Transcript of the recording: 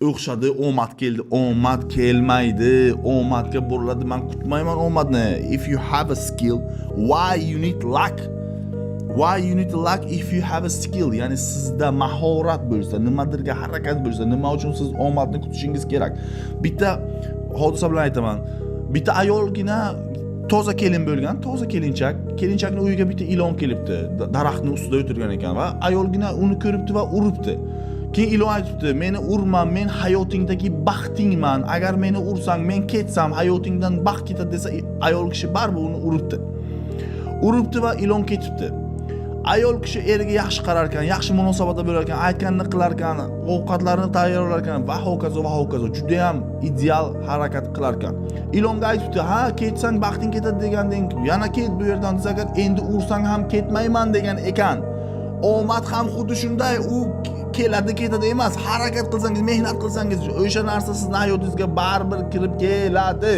o'xshadi, omad keldi, omad kelmaydi, omadga buriladi. Men kutmayman omadni. If you have a skill, why you need luck? Why you need luck if you have a skill? Ya'ni sizda mahorat bo'lsa, nimadirga harakat bo'lsa, nima uchun siz omadni kutishingiz kerak? Bitta hodisa bilan aytaman. Bitta ayolgina toza kelin bo'lgan, toza kelinchakning uyiga bitta ilon kelibdi. Daraxtning ustida o'tirgan ekan va ayolgina uni ko'ribdi va uribdi. Keyin ilon aytibdi, "Meni urma, men hayotingdagi baxtingman. Agar meni ursang, men ketsam, hayotingdan baxt ketadi" desa, ayol kishi baribir uni uribdi. Uribdi va ilon ketibdi. Ayol kishi eriga yaxshi qarar ekan, yaxshi munosabatda bo'lar ekan, aytganini qilar ekan, ovqatlarini tayyorlar ekan va hokazo va hokazo. Juda ham ideal harakat qilar ekan. Ilonga aytibdi, "Ha, ketsang baxting ketadi" deganding, yana ket bu yerdan desa, endi ursang ham ketmayman degan ekan. Omad ham xuddi shunday, u keladi ketadi emas, harakat qilsangiz, mehnat qilsangiz, o'sha narsa sizning hayotingizga baribir kirib keladi.